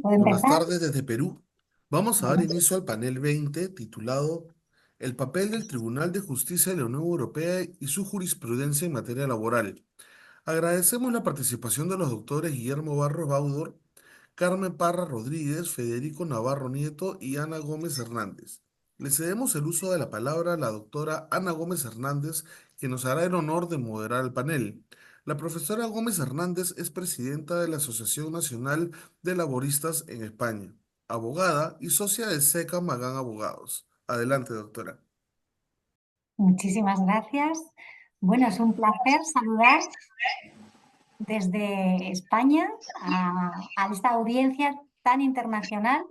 ¿Puedo Buenas empezar? tardes desde Perú. Vamos a dar Adelante. inicio al panel 20 titulado El papel del Tribunal de Justicia de la Unión Europea y su jurisprudencia en materia laboral. Agradecemos la participación de los doctores Guillermo Barros Baudor, Carmen Parra Rodríguez, Federico Navarro Nieto y Ana Gómez Hernández. Le cedemos el uso de la palabra a la doctora Ana Gómez Hernández, que nos hará el honor de moderar el panel. La profesora Gómez Hernández es presidenta de la Asociación Nacional de Laboristas en España, abogada y socia de SECA Magán Abogados. Adelante, doctora. Muchísimas gracias. Bueno, es un placer saludar desde España a esta audiencia tan internacional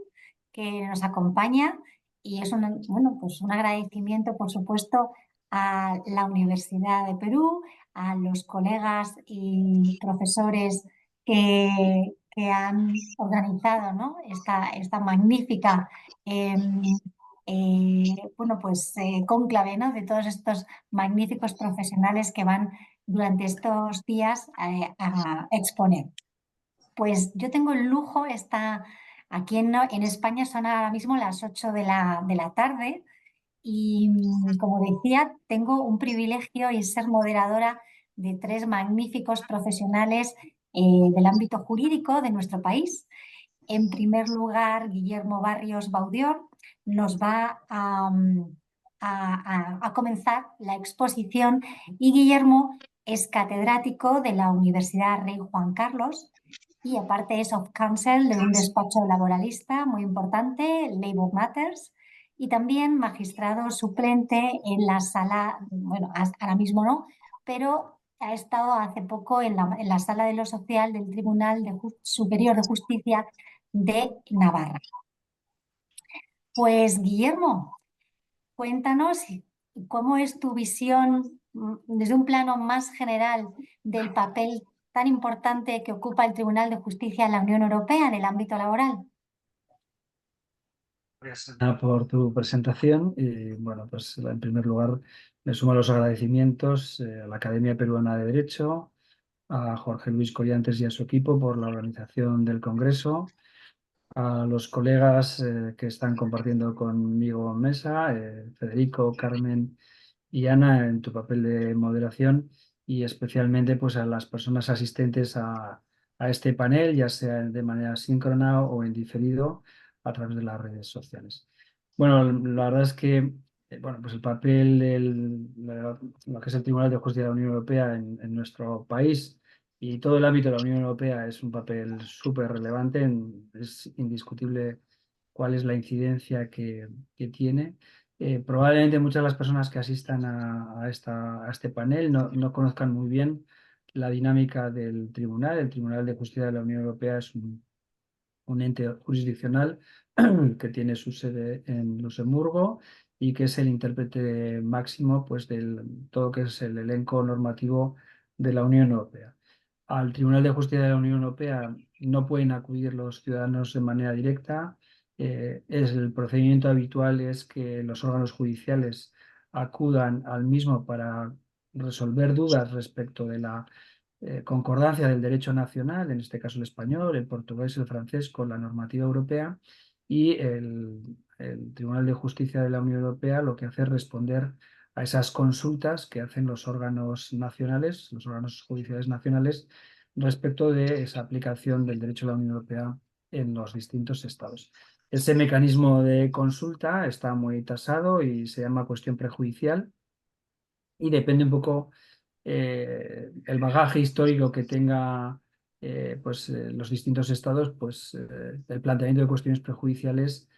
que nos acompaña y es bueno, pues un agradecimiento, por supuesto, a la Universidad de Perú, a los colegas y profesores que han organizado, ¿no? esta magnífica bueno, pues, cónclave, ¿no? De todos estos magníficos profesionales que van durante estos días a exponer. Pues yo tengo el lujo, aquí en España son ahora mismo las 8 de la tarde y como decía, tengo un privilegio y ser moderadora de tres magníficos profesionales del ámbito jurídico de nuestro país. En primer lugar, Guillermo Barrios Baudior nos va a comenzar la exposición y Guillermo es catedrático de la Universidad Rey Juan Carlos y aparte es of counsel de un despacho laboralista muy importante, Labour Matters, y también magistrado suplente en la sala, bueno, ahora mismo no, pero ha estado hace poco en la sala de lo social del Tribunal Superior de Justicia de Navarra. Pues Guillermo, cuéntanos cómo es tu visión desde un plano más general del papel tan importante que ocupa el Tribunal de Justicia de la Unión Europea en el ámbito laboral. Gracias, Ana, por tu presentación. Y bueno, pues en primer lugar me sumo a los agradecimientos a la Academia Peruana de Derecho, a Jorge Luis Collantes y a su equipo por la organización del Congreso, a los colegas que están compartiendo conmigo mesa, Federico, Carmen y Ana, en tu papel de moderación, y especialmente pues a las personas asistentes a este panel, ya sea de manera síncrona o en diferido a través de las redes sociales. Bueno, la verdad es que bueno, pues el papel lo que es el Tribunal de Justicia de la Unión Europea en nuestro país y todo el ámbito de la Unión Europea es un papel súper relevante, es indiscutible cuál es la incidencia que tiene. Probablemente muchas de las personas que asistan a este panel no conozcan muy bien la dinámica del tribunal. El Tribunal de Justicia de la Unión Europea es un ente jurisdiccional que tiene su sede en Luxemburgo y que es el intérprete máximo pues, del todo lo que es el elenco normativo de la Unión Europea. Al Tribunal de Justicia de la Unión Europea no pueden acudir los ciudadanos de manera directa. El procedimiento habitual es que los órganos judiciales acudan al mismo para resolver dudas respecto de la concordancia del derecho nacional, en este caso el español, el portugués, el francés, con la normativa europea, y el Tribunal de Justicia de la Unión Europea lo que hace es responder a esas consultas que hacen los órganos nacionales, los órganos judiciales nacionales, respecto de esa aplicación del derecho de la Unión Europea en los distintos estados. Ese mecanismo de consulta está muy tasado y se llama cuestión prejudicial y depende un poco el bagaje histórico que tenga los distintos estados, pues el planteamiento de cuestiones prejudiciales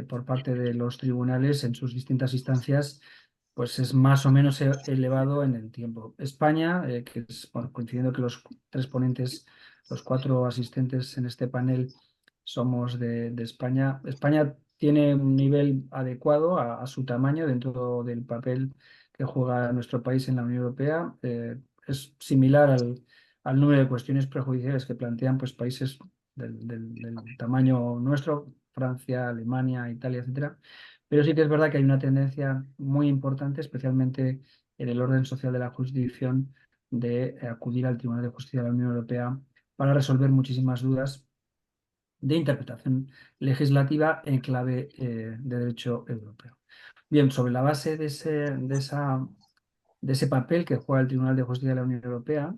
por parte de los tribunales en sus distintas instancias pues es más o menos elevado en el tiempo. España, que es, bueno, coincidiendo que los tres ponentes, los cuatro asistentes en este panel somos de España. España tiene un nivel adecuado a su tamaño dentro del papel que juega nuestro país en la Unión Europea. Es similar al número de cuestiones prejudiciales que plantean pues, países del tamaño nuestro, Francia, Alemania, Italia, etcétera. Pero sí que es verdad que hay una tendencia muy importante, especialmente en el orden social de la jurisdicción, de acudir al Tribunal de Justicia de la Unión Europea para resolver muchísimas dudas de interpretación legislativa en clave de derecho europeo. Bien, sobre la base de ese papel que juega el Tribunal de Justicia de la Unión Europea,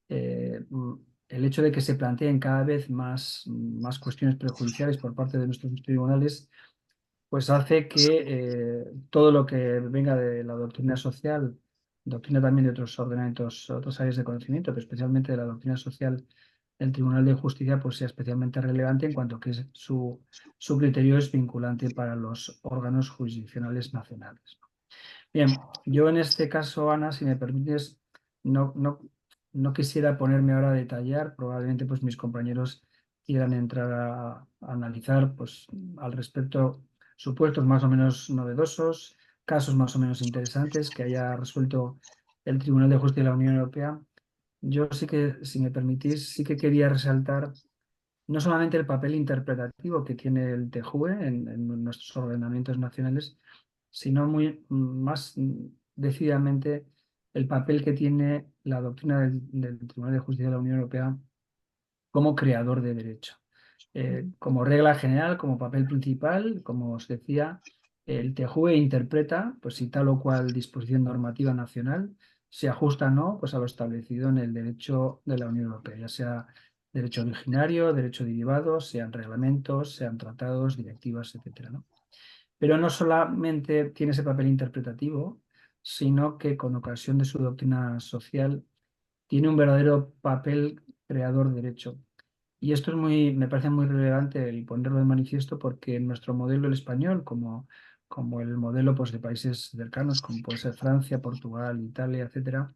el hecho de que se planteen cada vez más cuestiones prejudiciales por parte de nuestros tribunales, pues hace que todo lo que venga de la doctrina social, doctrina también de otros ordenamientos, otras áreas de conocimiento, pero especialmente de la doctrina social del Tribunal de Justicia, pues sea especialmente relevante en cuanto que su criterio es vinculante para los órganos jurisdiccionales nacionales. Bien, yo en este caso, Ana, si me permites, no quisiera ponerme ahora a detallar, probablemente pues mis compañeros quieran entrar a analizar pues, al respecto supuestos más o menos novedosos, casos más o menos interesantes que haya resuelto el Tribunal de Justicia de la Unión Europea. Yo sí que, si me permitís, sí que quería resaltar no solamente el papel interpretativo que tiene el TJUE en nuestros ordenamientos nacionales, sino más decididamente el papel que tiene la doctrina del Tribunal de Justicia de la Unión Europea como creador de derecho. Como regla general, como papel principal, como os decía, el TJUE interpreta pues, si tal o cual disposición normativa nacional se ajusta o no pues, a lo establecido en el derecho de la Unión Europea, ya sea derecho originario, derecho derivado, sean reglamentos, sean tratados, directivas, etcétera, ¿no? Pero no solamente tiene ese papel interpretativo, sino que con ocasión de su doctrina social tiene un verdadero papel creador de derecho. Y esto me parece muy relevante el ponerlo de manifiesto porque nuestro modelo, el español, como el modelo pues, de países cercanos, como puede ser Francia, Portugal, Italia, etcétera,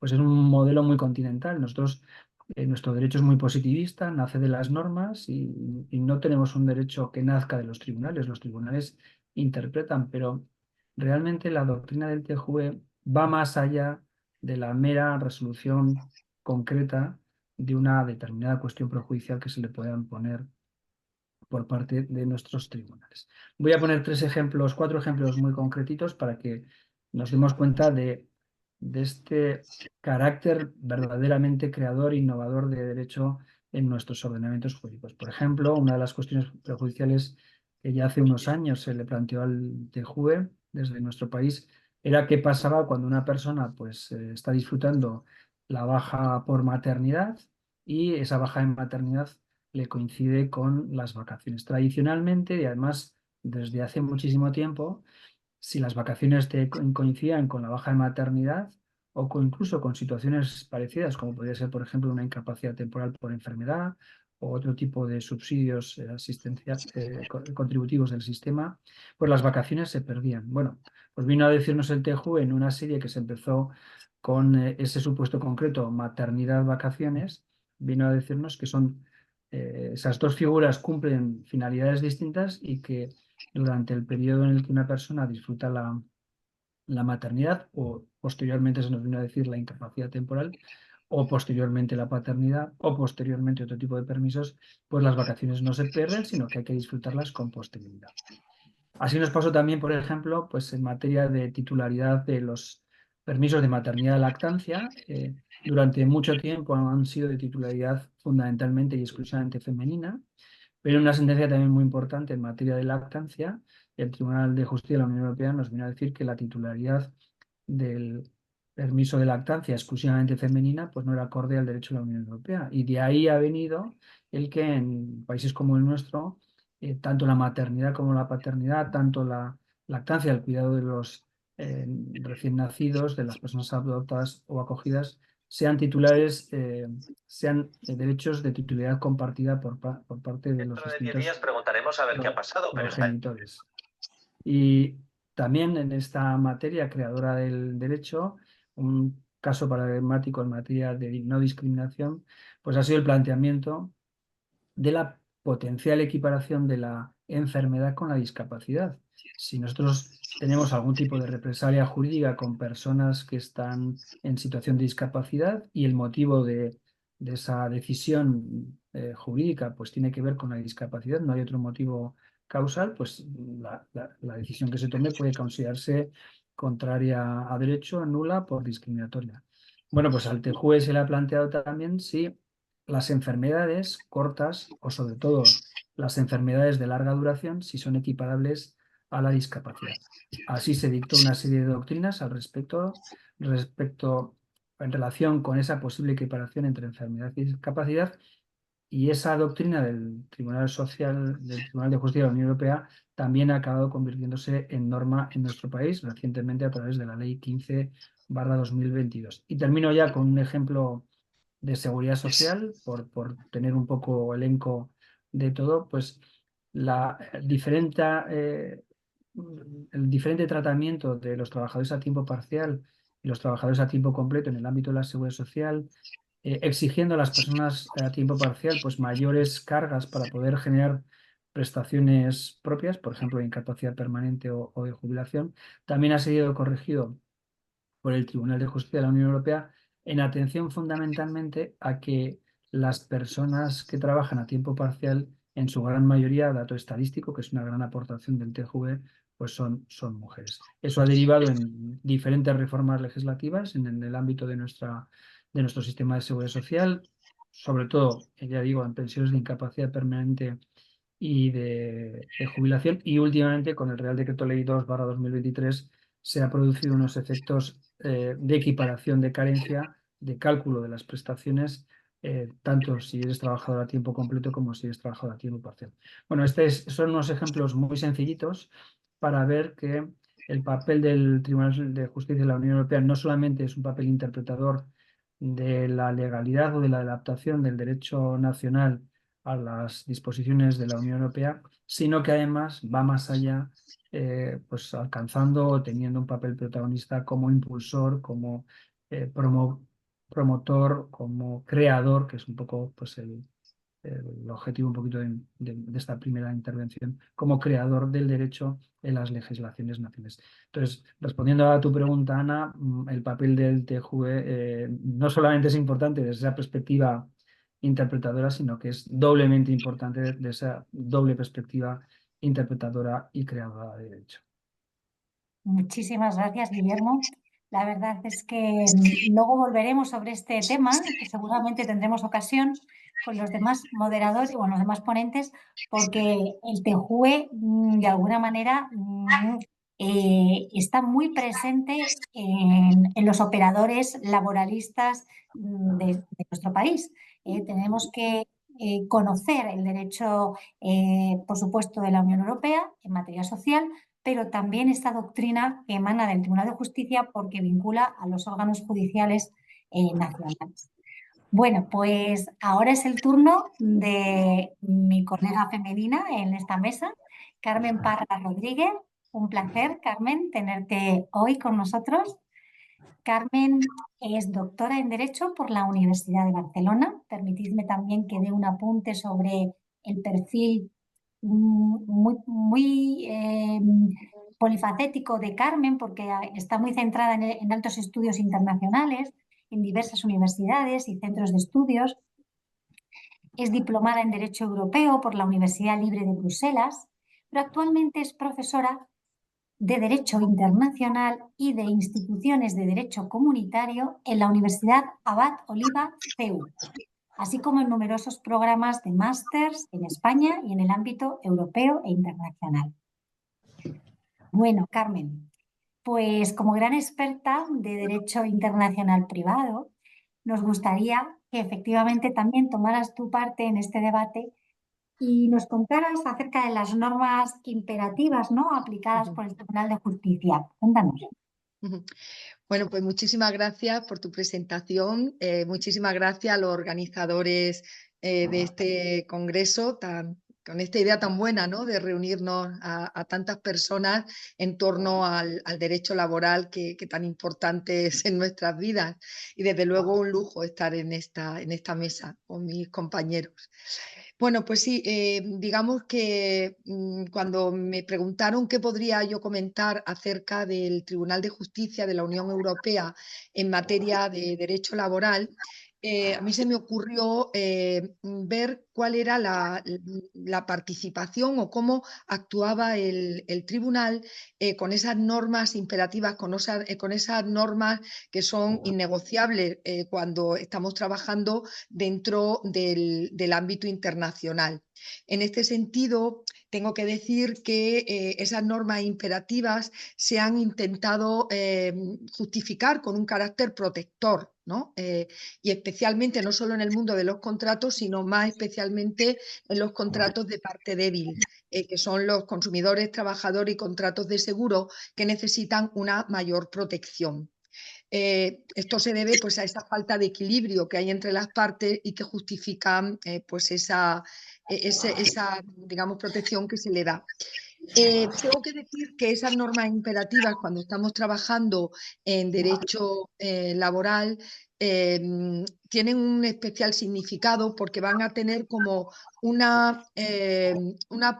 pues es un modelo muy continental. Nuestro derecho es muy positivista, nace de las normas y no tenemos un derecho que nazca de los tribunales. Los tribunales interpretan, pero realmente la doctrina del TJUE va más allá de la mera resolución concreta de una determinada cuestión prejudicial que se le puedan poner por parte de nuestros tribunales. Voy a poner cuatro ejemplos muy concretitos para que nos demos cuenta de este carácter verdaderamente creador e innovador de derecho en nuestros ordenamientos jurídicos. Por ejemplo, una de las cuestiones prejudiciales que ya hace unos años se le planteó al TJUE desde nuestro país era qué pasaba cuando una persona pues, está disfrutando la baja por maternidad y esa baja en maternidad le coincide con las vacaciones. Tradicionalmente, y además desde hace muchísimo tiempo, si las vacaciones coincidían con la baja de maternidad o incluso con situaciones parecidas, como podría ser, por ejemplo, una incapacidad temporal por enfermedad o otro tipo de subsidios contributivos del sistema, pues las vacaciones se perdían. Bueno, pues vino a decirnos el TJUE en una serie que se empezó con ese supuesto concreto, maternidad-vacaciones, vino a decirnos que esas dos figuras cumplen finalidades distintas y que durante el periodo en el que una persona disfruta la maternidad o posteriormente se nos vino a decir la incapacidad temporal o posteriormente la paternidad o posteriormente otro tipo de permisos, pues las vacaciones no se pierden, sino que hay que disfrutarlas con posterioridad. Así nos pasó también, por ejemplo, pues en materia de titularidad de los permisos de maternidad y lactancia. Durante mucho tiempo han sido de titularidad fundamentalmente y exclusivamente femenina, pero una sentencia también muy importante en materia de lactancia, el Tribunal de Justicia de la Unión Europea nos vino a decir que la titularidad del permiso de lactancia exclusivamente femenina pues no era acorde al derecho de la Unión Europea. Y de ahí ha venido el que en países como el nuestro, tanto la maternidad como la paternidad, tanto la lactancia, el cuidado de los recién nacidos, de las personas adoptadas o acogidas, sean derechos de titularidad compartida por parte de los Dentro de 10 distintos días preguntaremos a ver qué ha pasado, pero está progenitores. Y también en esta materia creadora del derecho, un caso paradigmático en materia de no discriminación, pues ha sido el planteamiento de la potencial equiparación de la enfermedad con la discapacidad. Si nosotros tenemos algún tipo de represalia jurídica con personas que están en situación de discapacidad y el motivo de esa decisión jurídica pues tiene que ver con la discapacidad, no hay otro motivo causal, pues la decisión que se tome puede considerarse contraria a derecho, nula por discriminatoria. Bueno, pues al TJUE se le ha planteado también si las enfermedades cortas o sobre todo las enfermedades de larga duración si son equiparables a la discapacidad. Así se dictó una serie de doctrinas al respecto en relación con esa posible equiparación entre enfermedad y discapacidad, y esa doctrina del Tribunal de Justicia de la Unión Europea también ha acabado convirtiéndose en norma en nuestro país recientemente a través de la Ley 15/2022. Y termino ya con un ejemplo de seguridad social, por tener un poco elenco de todo, pues la el diferente tratamiento de los trabajadores a tiempo parcial y los trabajadores a tiempo completo en el ámbito de la seguridad social, exigiendo a las personas a tiempo parcial pues mayores cargas para poder generar prestaciones propias, por ejemplo, de incapacidad permanente o de jubilación, también ha sido corregido por el Tribunal de Justicia de la Unión Europea en atención fundamentalmente a que las personas que trabajan a tiempo parcial, en su gran mayoría, dato estadístico, que es una gran aportación del TJV, pues son mujeres. Eso ha derivado en diferentes reformas legislativas en el ámbito de nuestro sistema de seguridad social, sobre todo, ya digo, en pensiones de incapacidad permanente y de jubilación, y últimamente con el Real Decreto Ley 2/2023 se han producido unos efectos de equiparación de carencia, de cálculo de las prestaciones, tanto si eres trabajador a tiempo completo como si eres trabajador a tiempo parcial. Bueno, son unos ejemplos muy sencillitos para ver que el papel del Tribunal de Justicia de la Unión Europea no solamente es un papel interpretador de la legalidad o de la adaptación del derecho nacional a las disposiciones de la Unión Europea, sino que además va más allá, pues alcanzando o teniendo un papel protagonista como impulsor, como promotor, como creador, que es un poco pues el objetivo un poquito de esta primera intervención, como creador del derecho en las legislaciones nacionales. Entonces, respondiendo a tu pregunta, Ana, el papel del TJUE no solamente es importante desde esa perspectiva interpretadora, sino que es doblemente importante de esa doble perspectiva interpretadora y creadora de derecho. Muchísimas gracias, Guillermo. La verdad es que luego volveremos sobre este tema, que seguramente tendremos ocasión con los demás moderadores, bueno, los demás ponentes, porque el TJUE, de alguna manera, está muy presente en los operadores laboralistas de nuestro país. Tenemos que conocer el derecho, por supuesto, de la Unión Europea en materia social, pero también esta doctrina que emana del Tribunal de Justicia porque vincula a los órganos judiciales nacionales. Bueno, pues ahora es el turno de mi colega femenina en esta mesa, Carmen Parra Rodríguez. Un placer, Carmen, tenerte hoy con nosotros. Carmen es doctora en Derecho por la Universidad de Barcelona. Permitidme también que dé un apunte sobre el perfil muy polifacético de Carmen, porque está muy centrada en altos estudios internacionales, en diversas universidades y centros de estudios. Es diplomada en Derecho Europeo por la Universidad Libre de Bruselas, pero actualmente es profesora de Derecho Internacional y de Instituciones de Derecho Comunitario en la Universidad Abad Oliba CEU, así como en numerosos programas de másters en España y en el ámbito europeo e internacional. Bueno, Carmen, pues como gran experta de Derecho Internacional Privado, nos gustaría que efectivamente también tomaras tu parte en este debate y nos contaras acerca de las normas imperativas, ¿no?, aplicadas por el Tribunal de Justicia. Cuéntanos. Bueno, pues muchísimas gracias por tu presentación. Muchísimas gracias a los organizadores de este congreso con esta idea tan buena, ¿no?, de reunirnos a tantas personas en torno al derecho laboral que tan importante es en nuestras vidas. Y desde luego un lujo estar en esta mesa con mis compañeros. Bueno, pues sí, digamos que cuando me preguntaron qué podría yo comentar acerca del Tribunal de Justicia de la Unión Europea en materia de derecho laboral, a mí se me ocurrió ver cuál era la participación o cómo actuaba el tribunal con esas normas imperativas, con esas normas que son innegociables cuando estamos trabajando dentro del ámbito internacional. En este sentido, tengo que decir que esas normas imperativas se han intentado justificar con un carácter protector, ¿no? Y especialmente no solo en el mundo de los contratos, sino más especialmente en los contratos de parte débil, que son los consumidores, trabajadores y contratos de seguro que necesitan una mayor protección. Esto se debe pues, a esa falta de equilibrio que hay entre las partes y que justifican pues, esa digamos, protección que se le da. Tengo que decir que esas normas imperativas, cuando estamos trabajando en derecho laboral, tienen un especial significado porque van a tener como una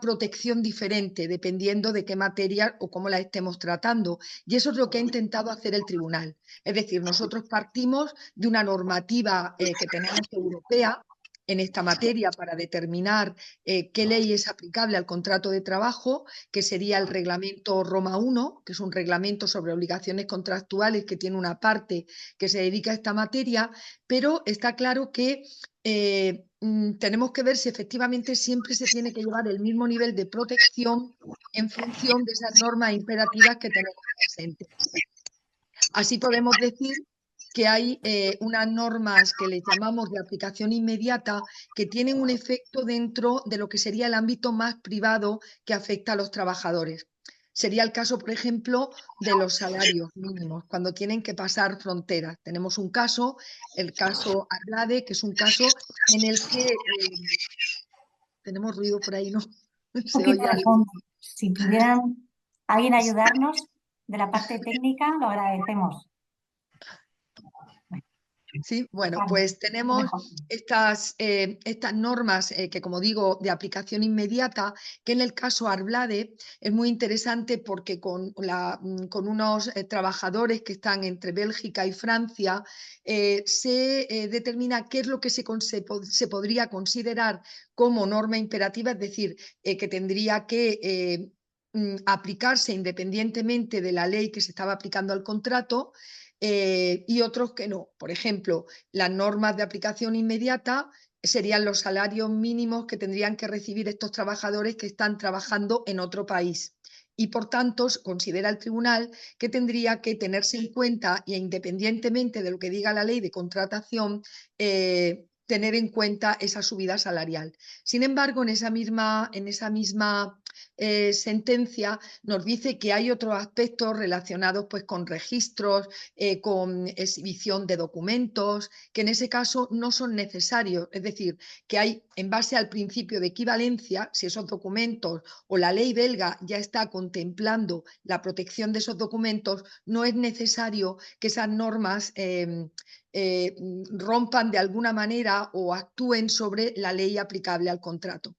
protección diferente dependiendo de qué materia o cómo la estemos tratando. Y eso es lo que ha intentado hacer el tribunal. Es decir, nosotros partimos de una normativa que tenemos europea en esta materia para determinar qué ley es aplicable al contrato de trabajo, que sería el reglamento Roma I, que es un reglamento sobre obligaciones contractuales que tiene una parte que se dedica a esta materia, pero está claro que tenemos que ver si efectivamente siempre se tiene que llevar el mismo nivel de protección en función de esas normas imperativas que tenemos presentes. Así podemos decir que hay unas normas que les llamamos de aplicación inmediata que tienen un efecto dentro de lo que sería el ámbito más privado que afecta a los trabajadores. Sería el caso, por ejemplo, de los salarios mínimos, cuando tienen que pasar fronteras. Tenemos un caso, el caso Arlade, que es un caso en el que tenemos ruido por ahí, ¿no? Un Se poquito oye de algo. fondo. Si pudieran alguien ayudarnos de la parte técnica, lo agradecemos. Sí, bueno, Vale, pues tenemos mejor. estas normas que, como digo, de aplicación inmediata, que en el caso Arblade es muy interesante porque con unos trabajadores que están entre Bélgica y Francia se determina qué es lo que se podría considerar como norma imperativa, es decir, que tendría que aplicarse independientemente de la ley que se estaba aplicando al contrato. Y otros que no. Por ejemplo, las normas de aplicación inmediata serían los salarios mínimos que tendrían que recibir estos trabajadores que están trabajando en otro país. Y por tanto, considera el tribunal que tendría que tenerse en cuenta, y independientemente de lo que diga la ley de contratación, tener en cuenta esa subida salarial. Sin embargo, en esa misma sentencia nos dice que hay otros aspectos relacionados pues, con registros, con exhibición de documentos, que en ese caso no son necesarios. Es decir, que hay, en base al principio de equivalencia, si esos documentos o la ley belga ya está contemplando la protección de esos documentos, no es necesario que esas normas rompan de alguna manera o actúen sobre la ley aplicable al contrato.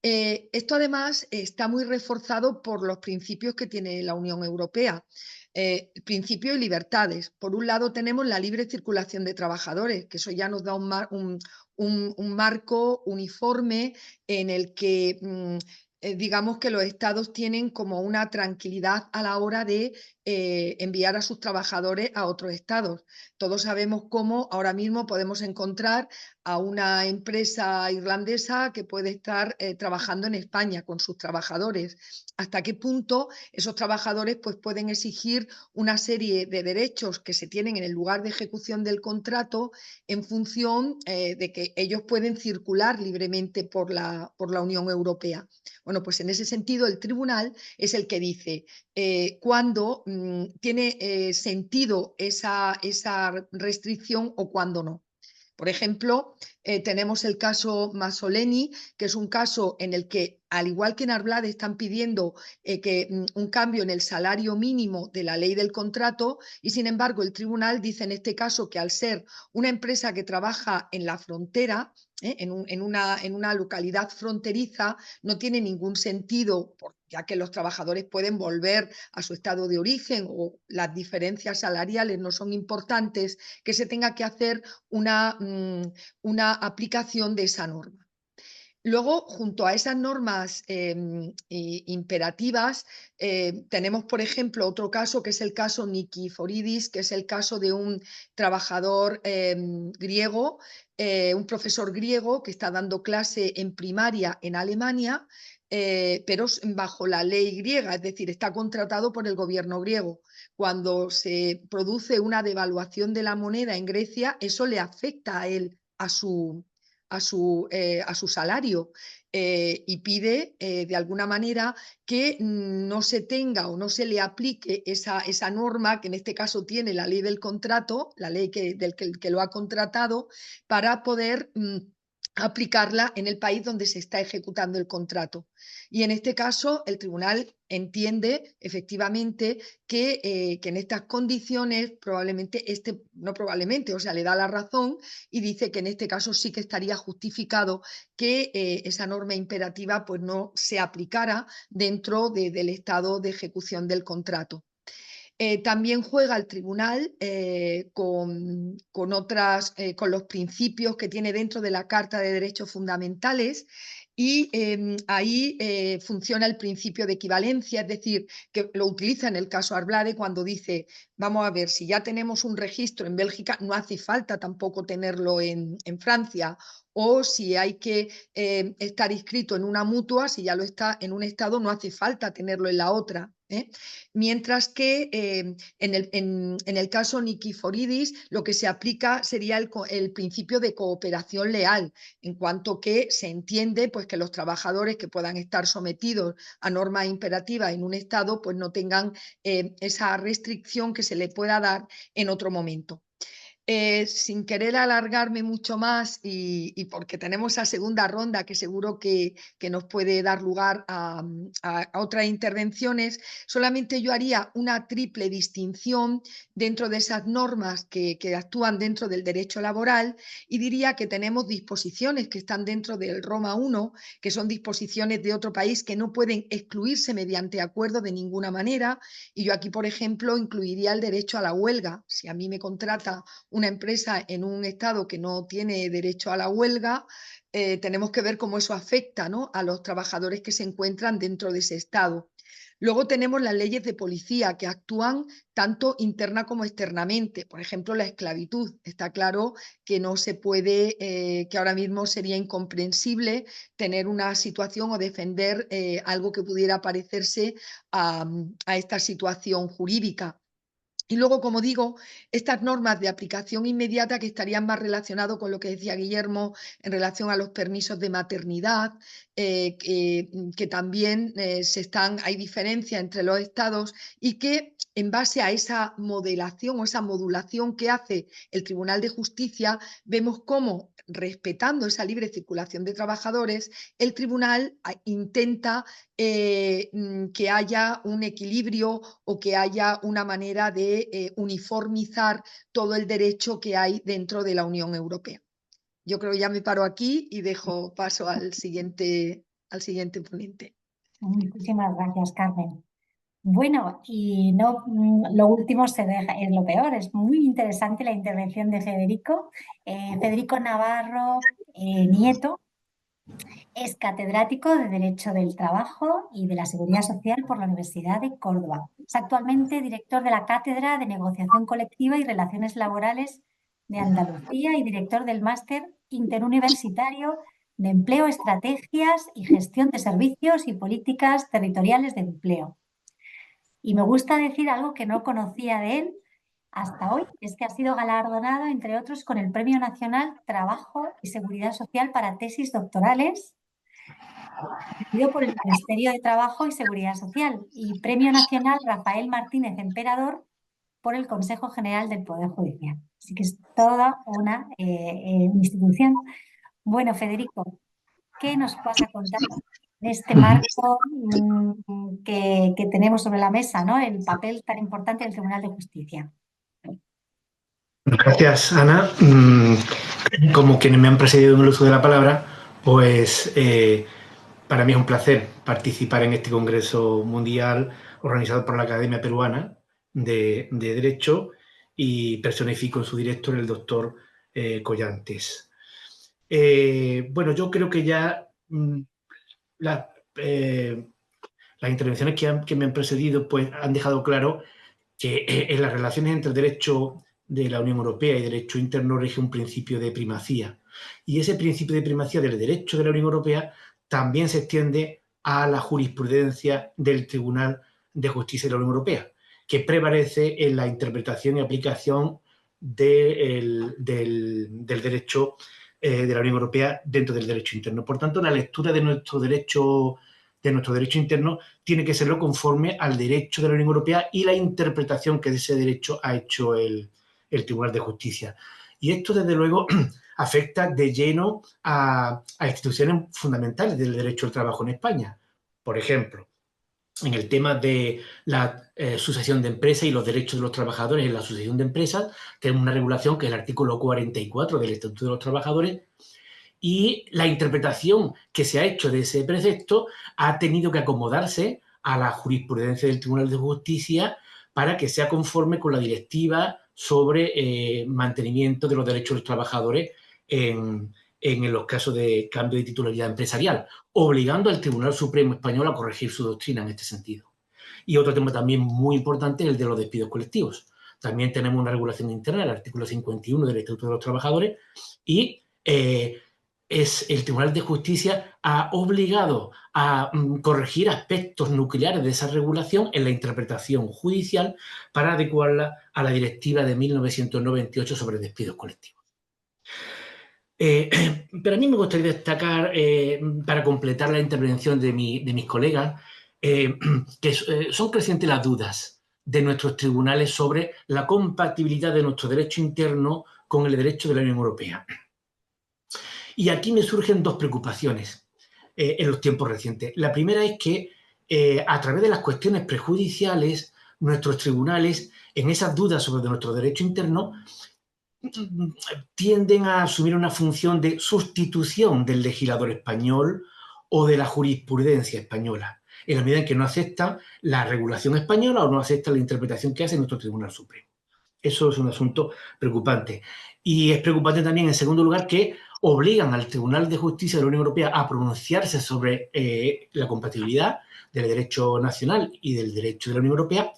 Esto además está muy reforzado por los principios que tiene la Unión Europea. Principios y libertades. Por un lado tenemos la libre circulación de trabajadores, que eso ya nos da un marco uniforme en el que digamos que los estados tienen como una tranquilidad a la hora de enviar a sus trabajadores a otros estados. Todos sabemos cómo ahora mismo podemos encontrar a una empresa irlandesa que puede estar trabajando en España con sus trabajadores. ¿Hasta qué punto esos trabajadores pues, pueden exigir una serie de derechos que se tienen en el lugar de ejecución del contrato en función de que ellos pueden circular libremente por la Unión Europea? Bueno, pues en ese sentido el tribunal es el que dice cuándo tiene sentido esa restricción o cuándo no. Por ejemplo, tenemos el caso Masoleni, que es un caso en el que, al igual que en Arblade, están pidiendo un cambio en el salario mínimo de la ley del contrato y, sin embargo, el tribunal dice en este caso que al ser una empresa que trabaja en la frontera, en una localidad fronteriza no tiene ningún sentido, ya que los trabajadores pueden volver a su estado de origen o las diferencias salariales no son importantes, que se tenga que hacer una aplicación de esa norma. Luego, junto a esas normas imperativas, tenemos, por ejemplo, otro caso que es el caso Nikiforidis, que es el caso de un trabajador griego, un profesor griego que está dando clase en primaria en Alemania, pero bajo la ley griega, es decir, está contratado por el gobierno griego. Cuando se produce una devaluación de la moneda en Grecia, eso le afecta a él, a su salario, y pide de alguna manera que no se tenga o no se le aplique esa norma que en este caso tiene la ley del contrato, la ley del que lo ha contratado, para poder aplicarla en el país donde se está ejecutando el contrato. Y en este caso el tribunal entiende efectivamente que en estas condiciones le da la razón y dice que en este caso sí que estaría justificado que esa norma imperativa pues no se aplicara dentro del estado de ejecución del contrato. También juega el tribunal con los principios que tiene dentro de la Carta de Derechos Fundamentales y ahí funciona el principio de equivalencia, es decir, que lo utiliza en el caso Arblade cuando dice, vamos a ver, si ya tenemos un registro en Bélgica, no hace falta tampoco tenerlo en Francia, o si hay que estar inscrito en una mutua, si ya lo está en un estado, no hace falta tenerlo en la otra. Mientras que en el caso Nikiforidis lo que se aplica sería el principio de cooperación leal, en cuanto que se entiende pues, que los trabajadores que puedan estar sometidos a normas imperativas en un estado pues no tengan esa restricción que se le pueda dar en otro momento. Sin querer alargarme mucho más y porque tenemos esa segunda ronda que seguro que nos puede dar lugar a otras intervenciones, solamente yo haría una triple distinción dentro de esas normas que actúan dentro del derecho laboral y diría que tenemos disposiciones que están dentro del Roma I, que son disposiciones de otro país que no pueden excluirse mediante acuerdo de ninguna manera, y yo aquí, por ejemplo, incluiría el derecho a la huelga. Si a mí me contrata una empresa en un estado que no tiene derecho a la huelga, tenemos que ver cómo eso afecta, ¿no?, a los trabajadores que se encuentran dentro de ese estado. Luego tenemos las leyes de policía que actúan tanto interna como externamente. Por ejemplo, la esclavitud. Está claro que no se puede, que ahora mismo sería incomprensible tener una situación o defender algo que pudiera parecerse a esta situación jurídica. Y luego, como digo, estas normas de aplicación inmediata que estarían más relacionadas con lo que decía Guillermo en relación a los permisos de maternidad, que también hay diferencia entre los estados y que en base a esa modelación o esa modulación que hace el Tribunal de Justicia, vemos cómo, respetando esa libre circulación de trabajadores, el tribunal intenta que haya un equilibrio o que haya una manera de uniformizar todo el derecho que hay dentro de la Unión Europea. Yo creo que ya me paro aquí y dejo paso al siguiente ponente. Muchísimas gracias, Carmen. Bueno, y no, lo último se deja, es lo peor. Es muy interesante la intervención de Federico. Federico Navarro Nieto es catedrático de Derecho del Trabajo y de la Seguridad Social por la Universidad de Córdoba. Es actualmente director de la Cátedra de Negociación Colectiva y Relaciones Laborales de Andalucía y director del Máster Interuniversitario de Empleo, Estrategias y Gestión de Servicios y Políticas Territoriales de Empleo. Y me gusta decir algo que no conocía de él hasta hoy, es que ha sido galardonado, entre otros, con el Premio Nacional Trabajo y Seguridad Social para tesis doctorales, recibido por el Ministerio de Trabajo y Seguridad Social, y Premio Nacional Rafael Martínez Emperador por el Consejo General del Poder Judicial. Así que es toda una institución. Bueno, Federico, ¿qué nos vas a contar de este marco que tenemos sobre la mesa, ¿no?, el papel tan importante del Tribunal de Justicia? Gracias, Ana. Como quienes me han precedido en el uso de la palabra, pues para mí es un placer participar en este Congreso Mundial organizado por la Academia Peruana de Derecho y personifico en su director el doctor Collantes. Bueno, yo creo que ya las intervenciones que me han precedido pues, han dejado claro que en las relaciones entre el derecho de la Unión Europea y derecho interno rige un principio de primacía. Y ese principio de primacía del derecho de la Unión Europea también se extiende a la jurisprudencia del Tribunal de Justicia de la Unión Europea, que prevalece en la interpretación y aplicación del derecho de la Unión Europea dentro del derecho interno. Por tanto, la lectura de nuestro derecho interno tiene que serlo conforme al derecho de la Unión Europea y la interpretación que de ese derecho ha hecho el Tribunal de Justicia. Y esto, desde luego, afecta de lleno a instituciones fundamentales del derecho al trabajo en España. Por ejemplo, en el tema de la sucesión de empresas y los derechos de los trabajadores en la sucesión de empresas, tenemos una regulación que es el artículo 44 del Estatuto de los Trabajadores, y la interpretación que se ha hecho de ese precepto ha tenido que acomodarse a la jurisprudencia del Tribunal de Justicia para que sea conforme con la directiva sobre mantenimiento de los derechos de los trabajadores en los casos de cambio de titularidad empresarial, obligando al Tribunal Supremo Español a corregir su doctrina en este sentido. Y otro tema también muy importante es el de los despidos colectivos. También tenemos una regulación interna, el artículo 51 del Estatuto de los Trabajadores, y el Tribunal de Justicia ha obligado a corregir aspectos nucleares de esa regulación en la interpretación judicial para adecuarla a la directiva de 1998 sobre despidos colectivos. Pero a mí me gustaría destacar, para completar la intervención de mis colegas, que son crecientes las dudas de nuestros tribunales sobre la compatibilidad de nuestro derecho interno con el derecho de la Unión Europea. Y aquí me surgen dos preocupaciones en los tiempos recientes. La primera es que a través de las cuestiones prejudiciales, nuestros tribunales, en esas dudas sobre nuestro derecho interno, tienden a asumir una función de sustitución del legislador español o de la jurisprudencia española, en la medida en que no aceptan la regulación española o no aceptan la interpretación que hace nuestro Tribunal Supremo. Eso es un asunto preocupante. Y es preocupante también, en segundo lugar, que obligan al Tribunal de Justicia de la Unión Europea a pronunciarse sobre la compatibilidad del derecho nacional y del derecho de la Unión Europea,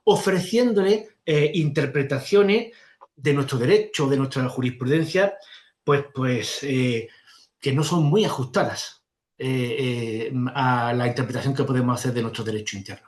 ofreciéndole interpretaciones de nuestro derecho, de nuestra jurisprudencia, que no son muy ajustadas a la interpretación que podemos hacer de nuestro derecho interno.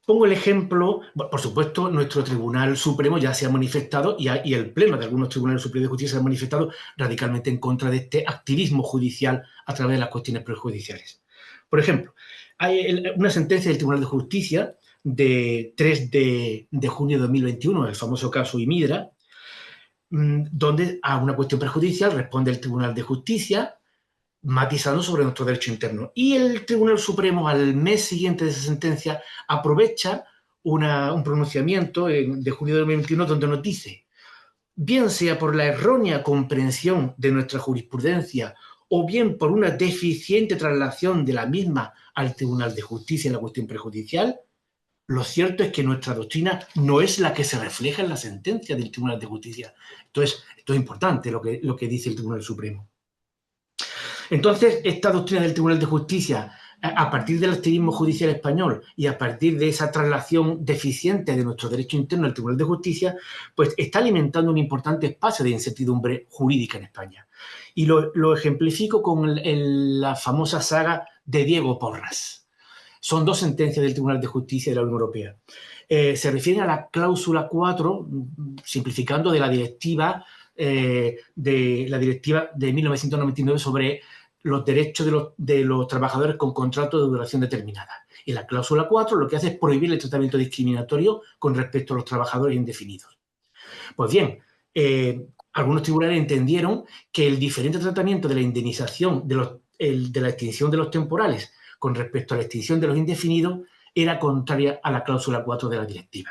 Pongo el ejemplo, por supuesto, nuestro Tribunal Supremo ya se ha manifestado y el Pleno de algunos Tribunales Supremos de Justicia se ha manifestado radicalmente en contra de este activismo judicial a través de las cuestiones prejudiciales. Por ejemplo, hay una sentencia del Tribunal de Justicia de 3 de junio de 2021, el famoso caso Imidra, donde a una cuestión prejudicial responde el Tribunal de Justicia matizando sobre nuestro derecho interno. Y el Tribunal Supremo, al mes siguiente de esa sentencia, aprovecha un pronunciamiento de junio de 2021 donde nos dice: bien sea por la errónea comprensión de nuestra jurisprudencia o bien por una deficiente traslación de la misma al Tribunal de Justicia en la cuestión prejudicial, lo cierto es que nuestra doctrina no es la que se refleja en la sentencia del Tribunal de Justicia. Entonces, esto es importante lo que dice el Tribunal Supremo. Entonces, esta doctrina del Tribunal de Justicia, a partir del activismo judicial español y a partir de esa traslación deficiente de nuestro derecho interno al Tribunal de Justicia, pues está alimentando un importante espacio de incertidumbre jurídica en España. Y lo ejemplifico con la famosa saga de Diego Porras. Son dos sentencias del Tribunal de Justicia de la Unión Europea. Se refieren a la cláusula 4, simplificando, de la directiva de 1999 sobre los derechos de los trabajadores con contrato de duración determinada. Y la cláusula 4 lo que hace es prohibir el tratamiento discriminatorio con respecto a los trabajadores indefinidos. Pues bien, algunos tribunales entendieron que el diferente tratamiento de la indemnización de la extinción de los temporales con respecto a la extinción de los indefinidos era contraria a la cláusula 4 de la directiva.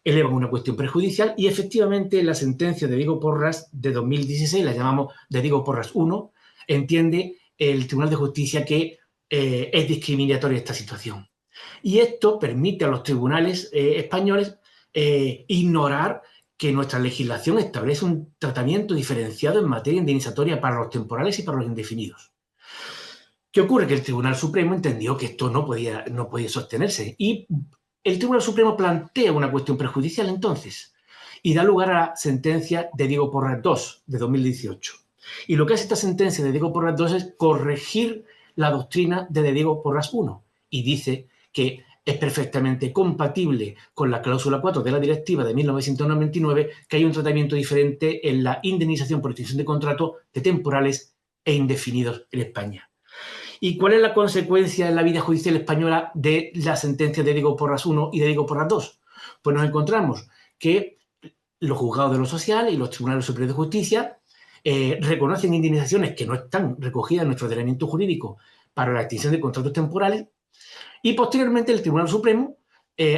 elevan una cuestión prejudicial y efectivamente la sentencia de Diego Porras de 2016, la llamamos de Diego Porras 1, entiende el Tribunal de Justicia que es discriminatoria esta situación. Y esto permite a los tribunales españoles ignorar que nuestra legislación establece un tratamiento diferenciado en materia indemnizatoria para los temporales y para los indefinidos. ¿Qué ocurre? Que el Tribunal Supremo entendió que esto no podía sostenerse y el Tribunal Supremo plantea una cuestión prejudicial entonces y da lugar a la sentencia de Diego Porras II de 2018. Y lo que hace esta sentencia de Diego Porras II es corregir la doctrina de Diego Porras I y dice que es perfectamente compatible con la cláusula 4 de la directiva de 1999 que hay un tratamiento diferente en la indemnización por extinción de contrato de temporales e indefinidos en España. ¿Y cuál es la consecuencia en la vida judicial española de la sentencia de Diego Porras I y de Diego Porras II? Pues nos encontramos que los juzgados de lo social y los tribunales superiores de justicia reconocen indemnizaciones que no están recogidas en nuestro ordenamiento jurídico para la extinción de contratos temporales y posteriormente el Tribunal Supremo,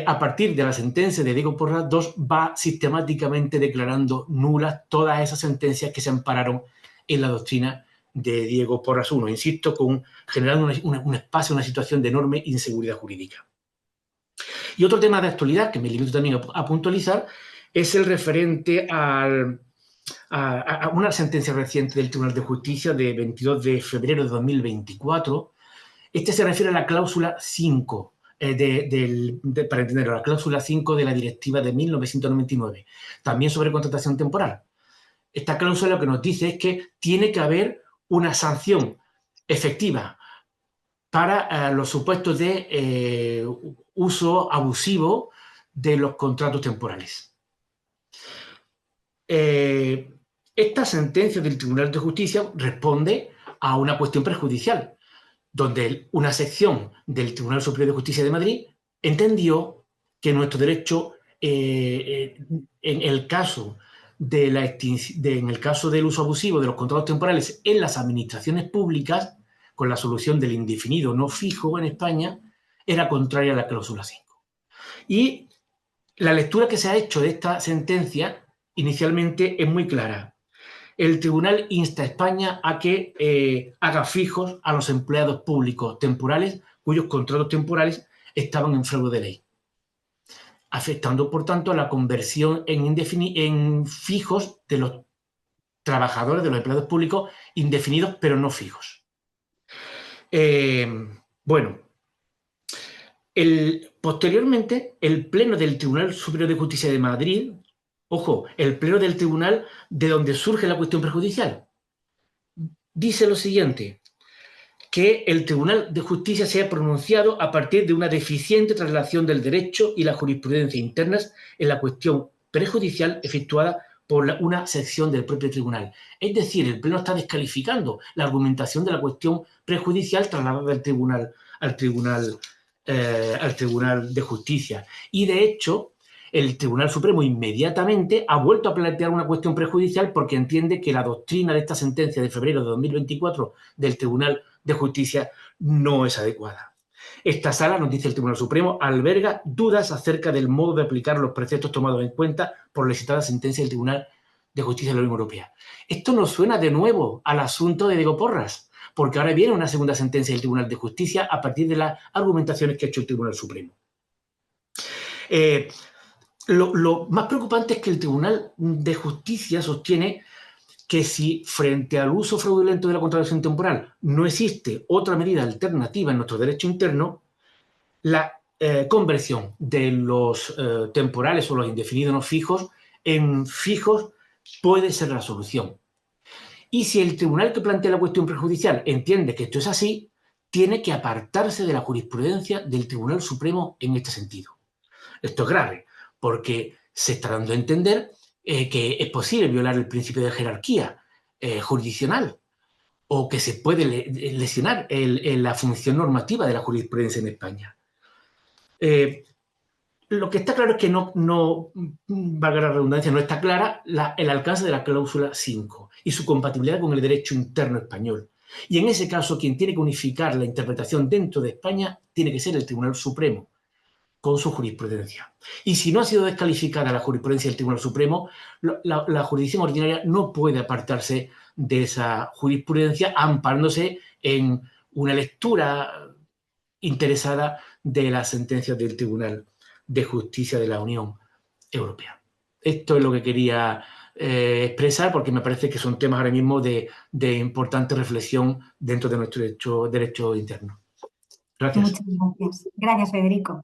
a partir de la sentencia de Diego Porras II, va sistemáticamente declarando nulas todas esas sentencias que se ampararon en la doctrina de Diego Porras I, insisto, generando un espacio, una situación de enorme inseguridad jurídica. Y otro tema de actualidad que me limito también a puntualizar es el referente a una sentencia reciente del Tribunal de Justicia de 22 de febrero de 2024. Este se refiere a la cláusula 5, para entenderlo, la cláusula 5 de la directiva de 1999, también sobre contratación temporal. Esta cláusula lo que nos dice es que tiene que haber una sanción efectiva para los supuestos de uso abusivo de los contratos temporales. Esta sentencia del Tribunal de Justicia responde a una cuestión prejudicial, donde una sección del Tribunal Superior de Justicia de Madrid entendió que nuestro derecho, en el caso en el caso del uso abusivo de los contratos temporales en las administraciones públicas, con la solución del indefinido no fijo en España, era contraria a la cláusula 5. Y la lectura que se ha hecho de esta sentencia inicialmente es muy clara. El tribunal insta a España a que haga fijos a los empleados públicos temporales cuyos contratos temporales estaban en fraude de ley, afectando, por tanto, a la conversión en fijos de los trabajadores, de los empleados públicos indefinidos, pero no fijos. Posteriormente, el Pleno del Tribunal Superior de Justicia de Madrid, ojo, el Pleno del Tribunal de donde surge la cuestión prejudicial, dice lo siguiente: que el Tribunal de Justicia se ha pronunciado a partir de una deficiente traslación del derecho y la jurisprudencia internas en la cuestión prejudicial efectuada por una sección del propio tribunal. Es decir, el Pleno está descalificando la argumentación de la cuestión prejudicial trasladada del tribunal al Tribunal de Justicia. Y, de hecho, el Tribunal Supremo inmediatamente ha vuelto a plantear una cuestión prejudicial porque entiende que la doctrina de esta sentencia de febrero de 2024 del Tribunal de Justicia no es adecuada. Esta sala, nos dice el Tribunal Supremo, alberga dudas acerca del modo de aplicar los preceptos tomados en cuenta por la citada sentencia del Tribunal de Justicia de la Unión Europea. Esto nos suena de nuevo al asunto de Diego Porras, porque ahora viene una segunda sentencia del Tribunal de Justicia a partir de las argumentaciones que ha hecho el Tribunal Supremo. Lo más preocupante es que el Tribunal de Justicia sostiene que si frente al uso fraudulento de la contratación temporal no existe otra medida alternativa en nuestro derecho interno, la conversión de los temporales o los indefinidos no fijos en fijos puede ser la solución. Y si el tribunal que plantea la cuestión prejudicial entiende que esto es así, tiene que apartarse de la jurisprudencia del Tribunal Supremo en este sentido. Esto es grave, porque se está dando a entender que es posible violar el principio de jerarquía jurisdiccional o que se puede lesionar la función normativa de la jurisprudencia en España. Lo que está claro es que no valga la redundancia, no está clara el alcance de la cláusula 5 y su compatibilidad con el derecho interno español. Y en ese caso, quien tiene que unificar la interpretación dentro de España tiene que ser el Tribunal Supremo, con su jurisprudencia. Y si no ha sido descalificada la jurisprudencia del Tribunal Supremo, la jurisdicción ordinaria no puede apartarse de esa jurisprudencia amparándose en una lectura interesada de las sentencias del Tribunal de Justicia de la Unión Europea. Esto es lo que quería expresar, porque me parece que son temas ahora mismo de importante reflexión dentro de nuestro derecho interno. Gracias. Muchas gracias. Gracias, Federico.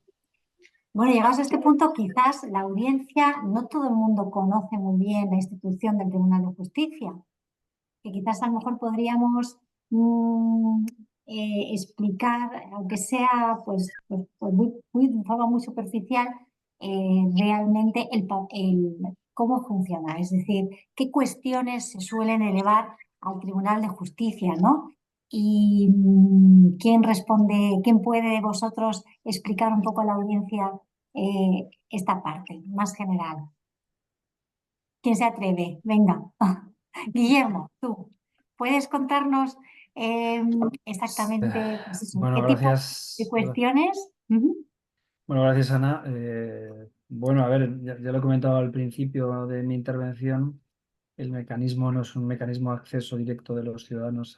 Bueno, llegados a este punto, quizás la audiencia, no todo el mundo conoce muy bien la institución del Tribunal de Justicia, que quizás a lo mejor podríamos explicar, aunque sea de forma muy superficial, realmente cómo funciona, es decir, qué cuestiones se suelen elevar al Tribunal de Justicia, ¿no? Y quién responde, quién puede de vosotros explicar un poco a la audiencia esta parte más general. ¿Quién se atreve? Venga. Guillermo, tú, ¿puedes contarnos exactamente pues eso, Bueno, qué tipo de gracias. cuestiones? Ujú. Bueno, gracias, Ana. Bueno, a ver, ya lo he comentado al principio de mi intervención. El mecanismo no es un mecanismo de acceso directo de los ciudadanos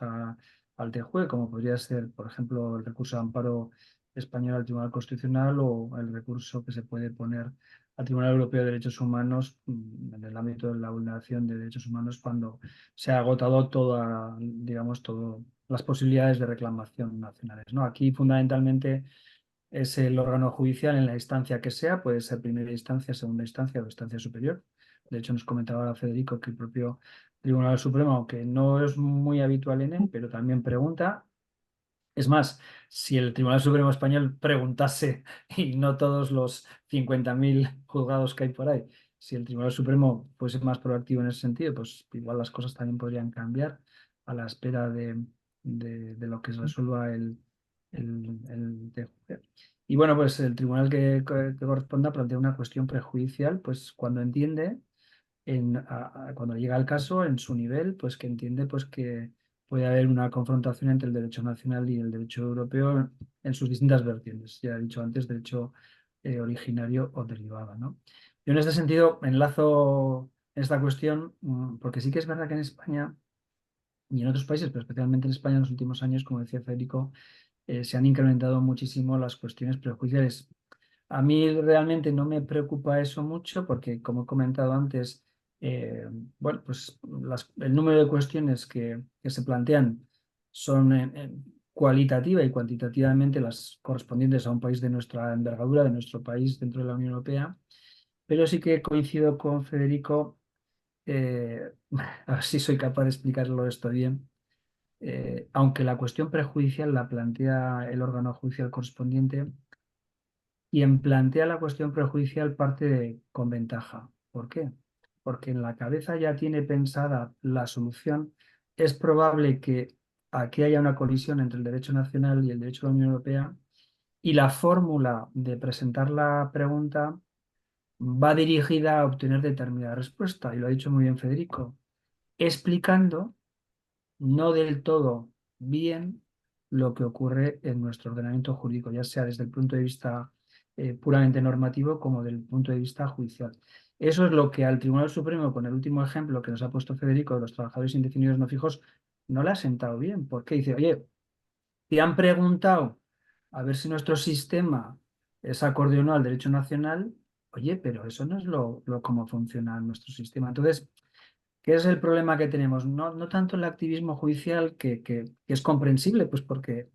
al TJUE, como podría ser, por ejemplo, el recurso de amparo español al Tribunal Constitucional o el recurso que se puede poner al Tribunal Europeo de Derechos Humanos en el ámbito de la vulneración de derechos humanos cuando se ha agotado digamos, todas las posibilidades de reclamación nacionales, ¿no? Aquí, fundamentalmente, es el órgano judicial en la instancia que sea, puede ser primera instancia, segunda instancia o instancia superior. De hecho, nos comentaba ahora Federico que el propio Tribunal Supremo, aunque no es muy habitual en él, pero también pregunta. Es más, si el Tribunal Supremo Español preguntase, y no todos los 50.000 juzgados que hay por ahí, si el Tribunal Supremo fuese más proactivo en ese sentido, pues igual las cosas también podrían cambiar a la espera de lo que se resuelva el TJUE. Y bueno, pues el tribunal que corresponda plantea una cuestión prejudicial, pues cuando entiende, cuando llega el caso, en su nivel, pues que entiende pues que puede haber una confrontación entre el derecho nacional y el derecho europeo en sus distintas vertientes. Ya he dicho antes, derecho originario o derivado, ¿no? Yo en este sentido enlazo esta cuestión porque sí que es verdad que en España y en otros países, pero especialmente en España en los últimos años, como decía Federico, se han incrementado muchísimo las cuestiones prejudiciales. A mí realmente no me preocupa eso mucho porque, como he comentado antes, bueno, pues el número de cuestiones que se plantean son cualitativa y cuantitativamente las correspondientes a un país de nuestra envergadura, de nuestro país dentro de la Unión Europea. Pero sí que coincido con Federico, a ver si soy capaz de explicarlo esto bien. Aunque la cuestión prejudicial la plantea el órgano judicial correspondiente, quien plantea la cuestión prejudicial parte con ventaja. ¿Por qué? Porque en la cabeza ya tiene pensada la solución. Es probable que aquí haya una colisión entre el derecho nacional y el derecho de la Unión Europea y la fórmula de presentar la pregunta va dirigida a obtener determinada respuesta. Y lo ha dicho muy bien Federico, explicando no del todo bien lo que ocurre en nuestro ordenamiento jurídico, ya sea desde el punto de vista puramente normativo como del punto de vista judicial. Eso es lo que al Tribunal Supremo, con el último ejemplo que nos ha puesto Federico de los trabajadores indefinidos no fijos, no le ha sentado bien, porque dice, oye, te han preguntado a ver si nuestro sistema es acorde o no al derecho nacional, oye, pero eso no es cómo funciona nuestro sistema. Entonces, ¿qué es el problema que tenemos? No tanto el activismo judicial, que es comprensible, pues porque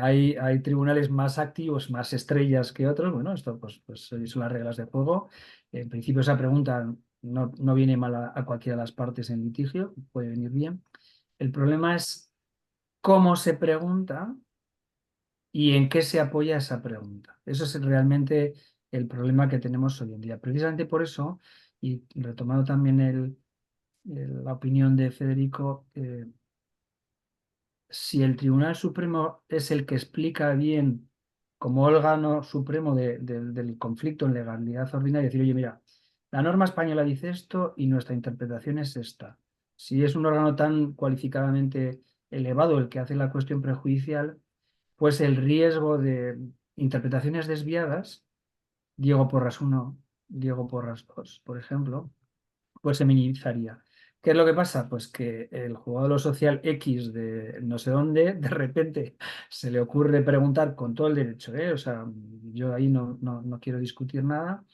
hay tribunales más activos, más estrellas que otros. Bueno, esto pues son las reglas de juego. En principio esa pregunta no viene mal a cualquiera de las partes en litigio, puede venir bien. El problema es cómo se pregunta y en qué se apoya esa pregunta. Eso es realmente el problema que tenemos hoy en día. Precisamente por eso, y retomando también la opinión de Federico, si el Tribunal Supremo es el que explica bien como órgano supremo del conflicto en legalidad ordinaria, decir, oye, mira, la norma española dice esto y nuestra interpretación es esta. Si es un órgano tan cualificadamente elevado el que hace la cuestión prejudicial, pues el riesgo de interpretaciones desviadas Diego Porras 1, Diego Porras 2, por ejemplo, pues se minimizaría. ¿Qué es lo que pasa? Pues que el jugador social X de no sé dónde, de repente se le ocurre preguntar con todo el derecho, ¿eh? O sea, yo ahí no quiero discutir nada,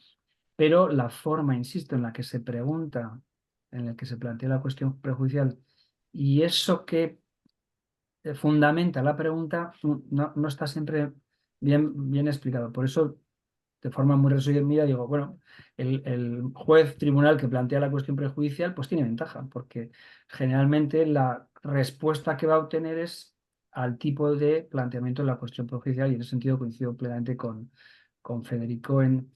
pero la forma, insisto, en la que se pregunta, en la que se plantea la cuestión prejudicial y eso que fundamenta la pregunta no está siempre bien explicado. Por eso, de forma muy resumida, digo, bueno, el juez tribunal que plantea la cuestión prejudicial pues tiene ventaja, porque generalmente la respuesta que va a obtener es al tipo de planteamiento de la cuestión prejudicial y en ese sentido coincido plenamente con Federico en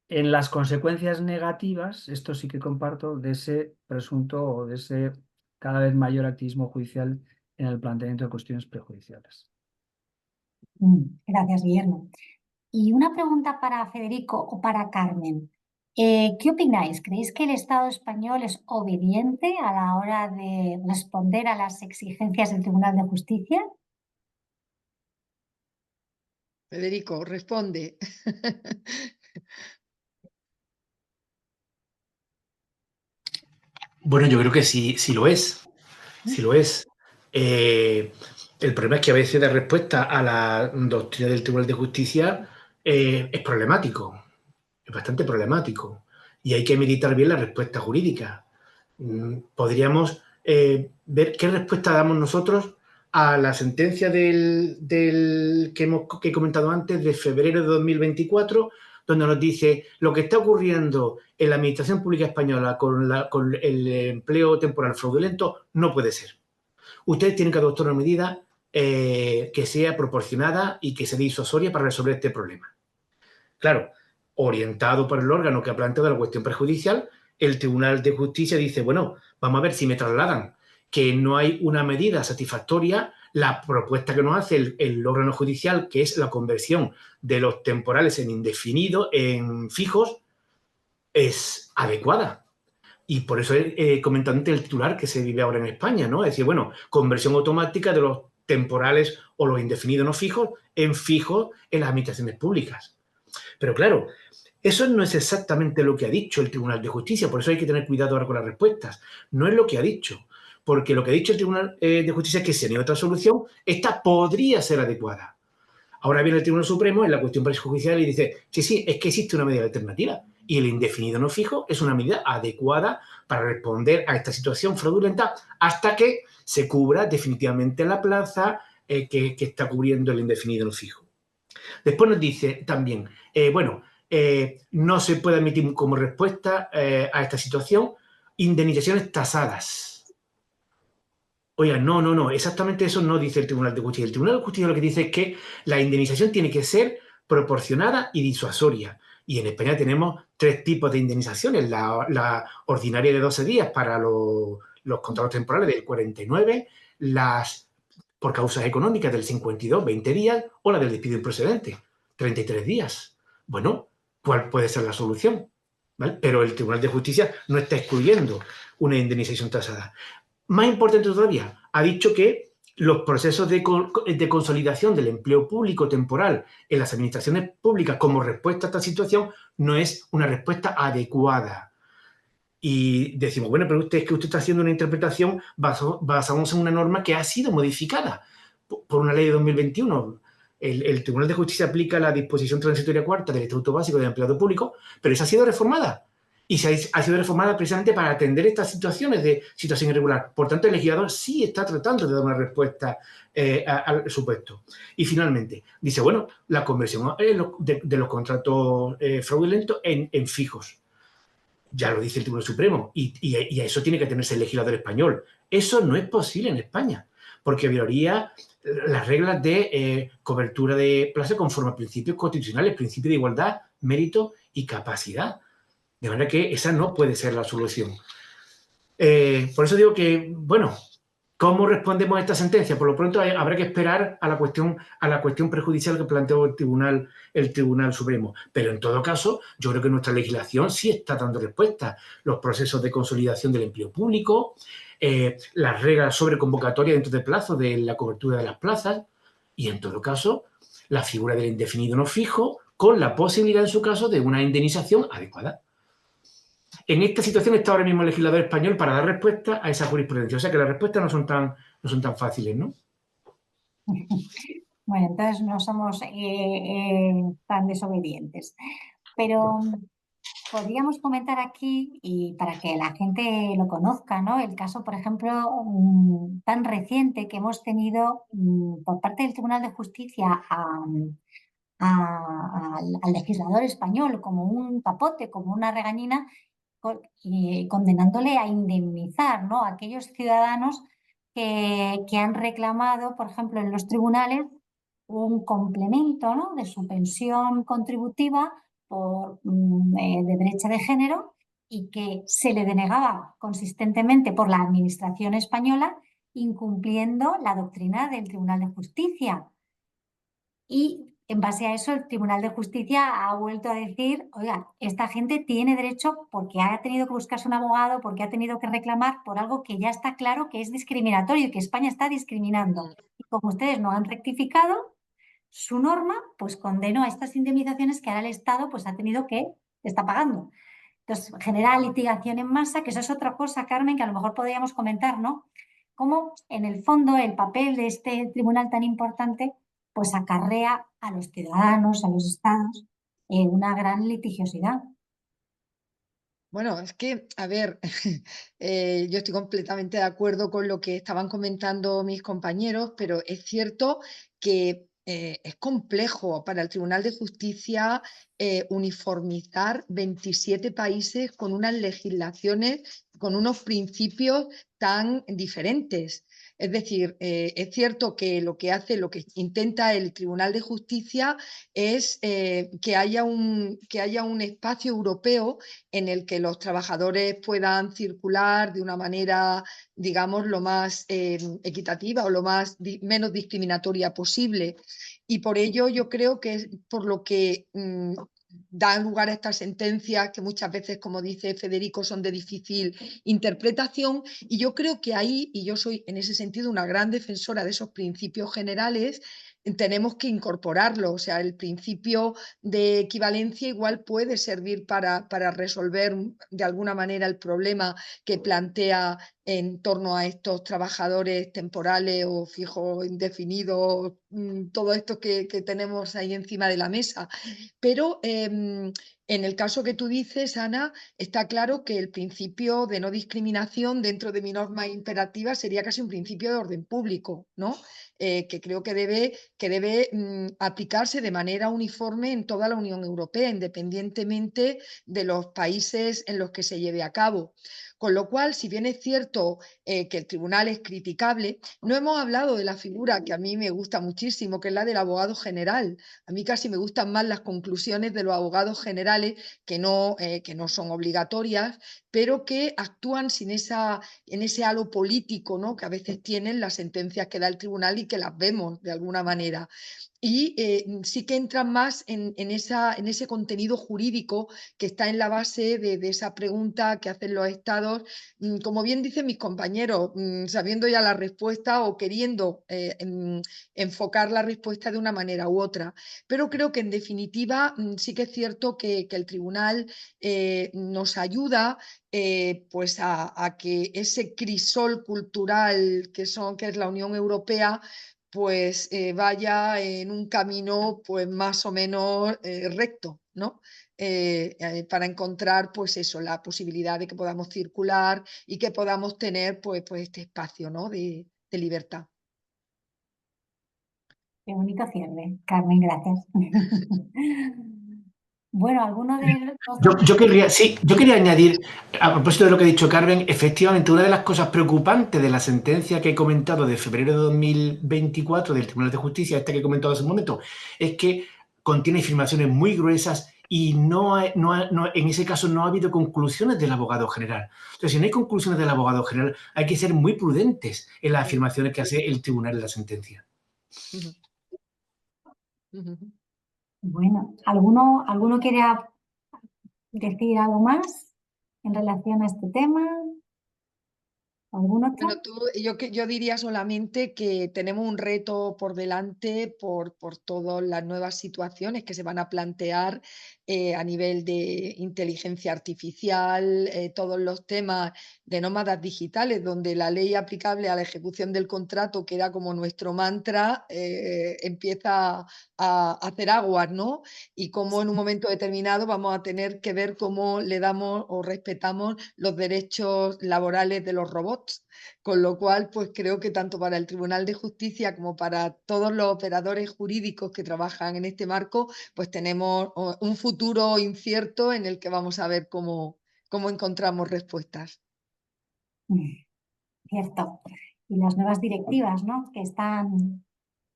las consecuencias negativas, esto sí que comparto, de ese presunto o de ese cada vez mayor activismo judicial en el planteamiento de cuestiones prejudiciales. Gracias, Guillermo. Y una pregunta para Federico o para Carmen. ¿Qué opináis? ¿Creéis que el Estado español es obediente a la hora de responder a las exigencias del Tribunal de Justicia? Federico, responde. Bueno, yo creo que sí lo es. Sí lo es. El problema es que a veces dar respuesta a la doctrina del Tribunal de Justicia es problemático, es bastante problemático. Y hay que meditar bien la respuesta jurídica. Podríamos ver qué respuesta damos nosotros a la sentencia que he comentado antes, de febrero de 2024, donde nos dice lo que está ocurriendo en la Administración Pública Española con el empleo temporal fraudulento no puede ser. Ustedes tienen que adoptar una medida que sea proporcionada y que sea disuasoria para resolver este problema. Claro, orientado por el órgano que ha planteado la cuestión prejudicial, el Tribunal de Justicia dice, bueno, vamos a ver si me trasladan que no hay una medida satisfactoria, la propuesta que nos hace el órgano judicial, que es la conversión de los temporales en indefinido, en fijos, es adecuada. Y por eso he comentado antes el titular que se vive ahora en España, ¿no? Es decir, bueno, conversión automática de los temporales o los indefinidos no fijos en fijos en las administraciones públicas. Pero claro, eso no es exactamente lo que ha dicho el Tribunal de Justicia, por eso hay que tener cuidado ahora con las respuestas. No es lo que ha dicho, porque lo que ha dicho el Tribunal de Justicia es que si no hay otra solución, esta podría ser adecuada. Ahora viene el Tribunal Supremo en la cuestión prejudicial y dice, sí, es que existe una medida alternativa y el indefinido no fijo es una medida adecuada para responder a esta situación fraudulenta hasta que se cubra definitivamente la plaza que está cubriendo el indefinido no fijo. Después nos dice también, no se puede admitir como respuesta a esta situación indemnizaciones tasadas. Oiga, no, exactamente eso no dice el Tribunal de Justicia. El Tribunal de Justicia lo que dice es que la indemnización tiene que ser proporcionada y disuasoria. Y en España tenemos 3 tipos de indemnizaciones. La ordinaria de 12 días para los contratos temporales del 49, las por causas económicas del 52, 20 días, o la del despido improcedente, 33 días. Bueno, ¿cuál puede ser la solución? ¿Vale? Pero el Tribunal de Justicia no está excluyendo una indemnización tasada. Más importante todavía, ha dicho que los procesos de consolidación del empleo público temporal en las administraciones públicas como respuesta a esta situación no es una respuesta adecuada. Y decimos, bueno, pero usted está haciendo una interpretación basándose en una norma que ha sido modificada por una ley de 2021. El Tribunal de Justicia aplica la disposición transitoria cuarta del Estatuto Básico del Empleado Público, pero esa ha sido reformada. Y ha sido reformada precisamente para atender estas situaciones de situación irregular. Por tanto, el legislador sí está tratando de dar una respuesta al supuesto. Y finalmente, dice, bueno, la conversión de los contratos fraudulentos en fijos. Ya lo dice el Tribunal Supremo. Y a eso tiene que atenerse el legislador español. Eso no es posible en España, porque violaría las reglas de cobertura de plaza conforme a principios constitucionales, principio de igualdad, mérito y capacidad. De manera que esa no puede ser la solución. Por eso digo que, bueno, ¿cómo respondemos a esta sentencia? Por lo pronto habrá que esperar a la cuestión prejudicial que planteó el Tribunal Supremo. Pero en todo caso, yo creo que nuestra legislación sí está dando respuesta. Los procesos de consolidación del empleo público, las reglas sobre convocatoria dentro de plazo de la cobertura de las plazas y, en todo caso, la figura del indefinido no fijo con la posibilidad, en su caso, de una indemnización adecuada. En esta situación está ahora mismo el legislador español para dar respuesta a esa jurisprudencia. O sea que las respuestas no son tan fáciles, ¿no? Bueno, entonces no somos tan desobedientes. Pero podríamos comentar aquí, y para que la gente lo conozca, ¿no? El caso, por ejemplo, tan reciente que hemos tenido por parte del Tribunal de Justicia al legislador español como un capote, como una regañina, condenándole a indemnizar, ¿no?, a aquellos ciudadanos que han reclamado, por ejemplo, en los tribunales un complemento, ¿no?, de su pensión contributiva de brecha de género, y que se le denegaba consistentemente por la administración española, incumpliendo la doctrina del Tribunal de Justicia. Y en base a eso, el Tribunal de Justicia ha vuelto a decir, oiga, esta gente tiene derecho, porque ha tenido que buscarse un abogado, porque ha tenido que reclamar por algo que ya está claro que es discriminatorio y que España está discriminando. Y como ustedes no han rectificado su norma, pues condenó a estas indemnizaciones que ahora el Estado pues ha tenido que está pagando. Entonces, genera litigación en masa, que eso es otra cosa, Carmen, que a lo mejor podríamos comentar, ¿no? Cómo en el fondo el papel de este tribunal tan importante pues acarrea a los ciudadanos, a los estados, una gran litigiosidad. Bueno, es que, a ver, yo estoy completamente de acuerdo con lo que estaban comentando mis compañeros, pero es cierto que es complejo para el Tribunal de Justicia uniformizar 27 países con unas legislaciones, con unos principios tan diferentes. Es decir, es cierto que lo que intenta el Tribunal de Justicia es que haya un espacio europeo en el que los trabajadores puedan circular de una manera, digamos, lo más equitativa o lo menos discriminatoria posible. Y por ello yo creo que es por lo que dan lugar a estas sentencias que muchas veces, como dice Federico, son de difícil interpretación. Y yo creo que ahí, y yo soy en ese sentido una gran defensora de esos principios generales, tenemos que incorporarlo. O sea, el principio de equivalencia igual puede servir para resolver de alguna manera el problema que plantea en torno a estos trabajadores temporales o fijos, indefinidos, todo esto que tenemos ahí encima de la mesa. Pero en el caso que tú dices, Ana, está claro que el principio de no discriminación dentro de mi norma imperativa sería casi un principio de orden público, ¿no? Que creo que debe aplicarse de manera uniforme en toda la Unión Europea, independientemente de los países en los que se lleve a cabo. Con lo cual, si bien es cierto que el tribunal es criticable, no hemos hablado de la figura que a mí me gusta muchísimo, que es la del abogado general. A mí casi me gustan más las conclusiones de los abogados generales, que no son obligatorias, pero que actúan en ese halo político, ¿no?, que a veces tienen las sentencias que da el tribunal y que las vemos de alguna manera. Y sí que entran más en ese contenido jurídico que está en la base de esa pregunta que hacen los estados, como bien dicen mis compañeros, sabiendo ya la respuesta o queriendo enfocar la respuesta de una manera u otra. Pero creo que en definitiva sí que es cierto que el tribunal nos ayuda pues a que ese crisol cultural que es la Unión Europea, pues vaya en un camino pues más o menos recto, ¿no? Para encontrar pues eso, la posibilidad de que podamos circular y que podamos tener pues este espacio, ¿no?, de libertad. Qué bonito cierre, Carmen, gracias. Bueno, alguno de los... Yo quería añadir, a propósito de lo que ha dicho Carmen, efectivamente, una de las cosas preocupantes de la sentencia que he comentado de febrero de 2024 del Tribunal de Justicia, esta que he comentado hace un momento, es que contiene afirmaciones muy gruesas y en ese caso no ha habido conclusiones del abogado general. Entonces, si no hay conclusiones del abogado general, hay que ser muy prudentes en las afirmaciones que hace el tribunal en la sentencia. Bueno, ¿alguno quiere decir algo más en relación a este tema? ¿Algún otro? Bueno, yo diría solamente que tenemos un reto por delante por todas las nuevas situaciones que se van a plantear a nivel de inteligencia artificial, todos los temas de nómadas digitales, donde la ley aplicable a la ejecución del contrato, que era como nuestro mantra, empieza a hacer aguas, ¿no? Y cómo en un momento determinado vamos a tener que ver cómo le damos o respetamos los derechos laborales de los robots. Con lo cual, pues creo que tanto para el Tribunal de Justicia como para todos los operadores jurídicos que trabajan en este marco, pues tenemos un futuro incierto en el que vamos a ver cómo encontramos respuestas. Cierto. Y las nuevas directivas, ¿no? Que están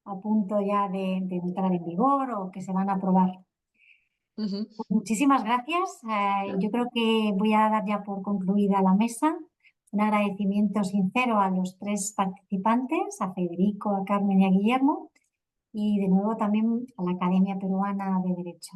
a punto ya de entrar en vigor o que se van a aprobar. Ujú. Pues muchísimas gracias. Yo creo que voy a dar ya por concluida la mesa. Un agradecimiento sincero a los 3 participantes, a Federico, a Carmen y a Guillermo, y de nuevo también a la Academia Peruana de Derecho.